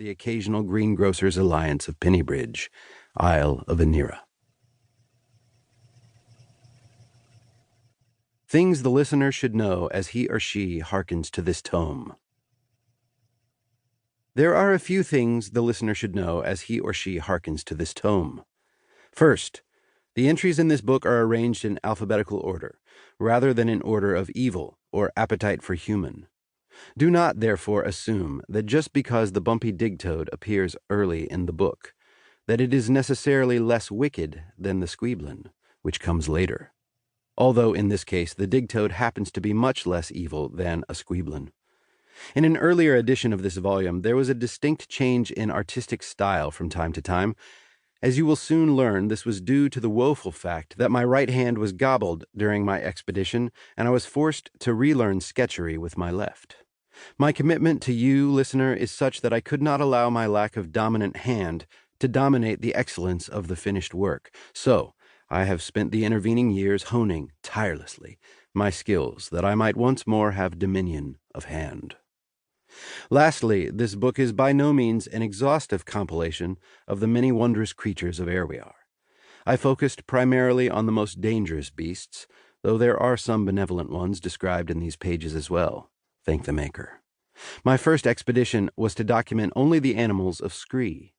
the occasional greengrocer's alliance of Pennybridge, Isle of Anira. Things the listener should know as he or she hearkens to this tome. There are a few things the listener should know as he or she hearkens to this tome. First, the entries in this book are arranged in alphabetical order, rather than in order of evil or appetite for human. Do not, therefore, assume that just because the bumpy digtoad appears early in the book, that it is necessarily less wicked than the squeeblin, which comes later. Although in this case the digtoad happens to be much less evil than a squeeblin. In an earlier edition of this volume, there was a distinct change in artistic style from time to time. As you will soon learn, this was due to the woeful fact that my right hand was gobbled during my expedition, and I was forced to relearn sketchery with my left. My commitment to you, listener, is such that I could not allow my lack of dominant hand to dominate the excellence of the finished work. So, I have spent the intervening years honing, tirelessly, my skills that I might once more have dominion of hand. Lastly, this book is by no means an exhaustive compilation of the many wondrous creatures of Erwiar. I focused primarily on the most dangerous beasts, though there are some benevolent ones described in these pages as well. Thank the Maker. My first expedition was to document only the animals of Skree.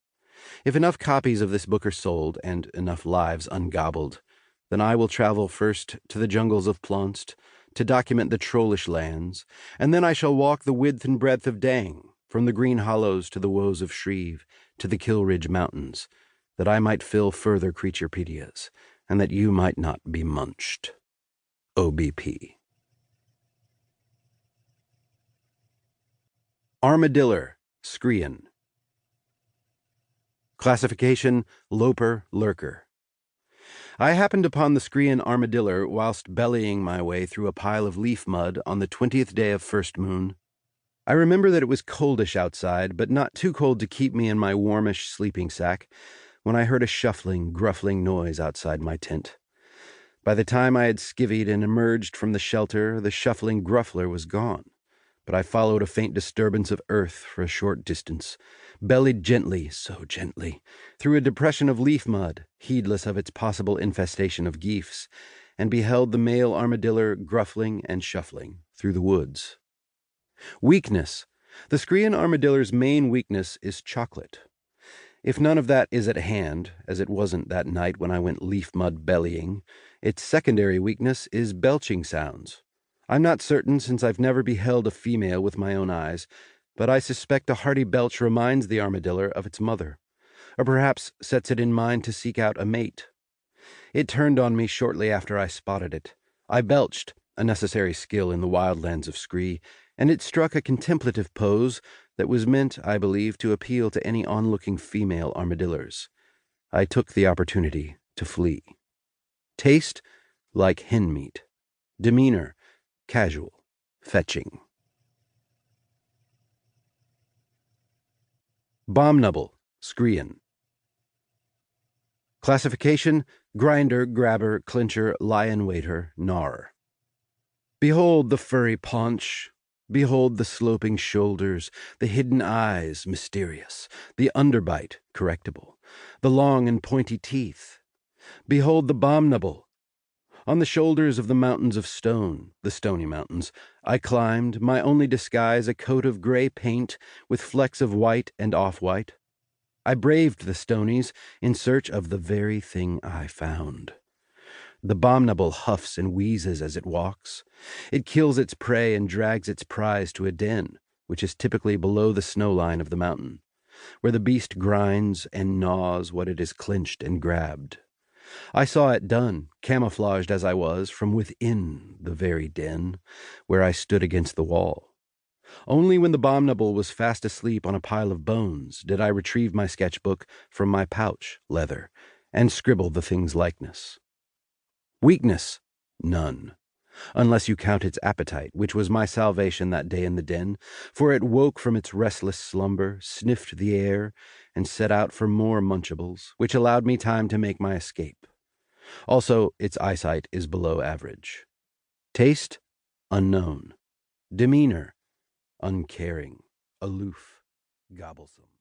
If enough copies of this book are sold, and enough lives ungobbled, then I will travel first to the jungles of Plonst, to document the trollish lands, and then I shall walk the width and breadth of Dang, from the green hollows to the woes of Shreve, to the Kilridge Mountains, that I might fill further Creaturepedias, and that you might not be munched. OBP. Armadillar, Skreean. Classification, Loper, Lurker. I happened upon the Skreean armadillar whilst bellying my way through a pile of leaf mud on the 20th day of first moon. I remember that it was coldish outside, but not too cold to keep me in my warmish sleeping sack, when I heard a shuffling, gruffling noise outside my tent. By the time I had skivvied and emerged from the shelter, the shuffling gruffler was gone, but I followed a faint disturbance of earth for a short distance, bellied gently, so gently, through a depression of leaf mud, heedless of its possible infestation of geefs, and beheld the male armadillar gruffling and shuffling through the woods. Weakness. The Skreean armadillar's main weakness is chocolate. If none of that is at hand, as it wasn't that night when I went leaf mud bellying, its secondary weakness is belching sounds. I'm not certain, since I've never beheld a female with my own eyes, but I suspect a hearty belch reminds the armadillar of its mother, or perhaps sets it in mind to seek out a mate. It turned on me shortly after I spotted it. I belched, a necessary skill in the wildlands of Skree, and it struck a contemplative pose that was meant, I believe, to appeal to any onlooking female armadillars. I took the opportunity to flee. Taste, like hen meat. Demeanor, casual, fetching. Bomnubble, Skreean. Classification, grinder, grabber, clincher, lion-waiter, gnawer. Behold the furry paunch, behold the sloping shoulders, the hidden eyes, mysterious, the underbite, correctable, the long and pointy teeth. Behold the bomnubble. On the shoulders of the mountains of stone, the stony mountains, I climbed, my only disguise a coat of gray paint with flecks of white and off-white. I braved the stonies in search of the very thing I found. The bomnubble huffs and wheezes as it walks. It kills its prey and drags its prize to a den, which is typically below the snow line of the mountain, where the beast grinds and gnaws what it has clinched and grabbed. I saw it done, camouflaged as I was, from within the very den, where I stood against the wall. Only when the bomnubble was fast asleep on a pile of bones did I retrieve my sketchbook from my pouch, leather, and scribble the thing's likeness. Weakness? None, unless you count its appetite, which was my salvation that day in the den, for it woke from its restless slumber, sniffed the air, and set out for more munchables, which allowed me time to make my escape. Also, its eyesight is below average. Taste? Unknown. Demeanor? Uncaring, aloof, gobblesome.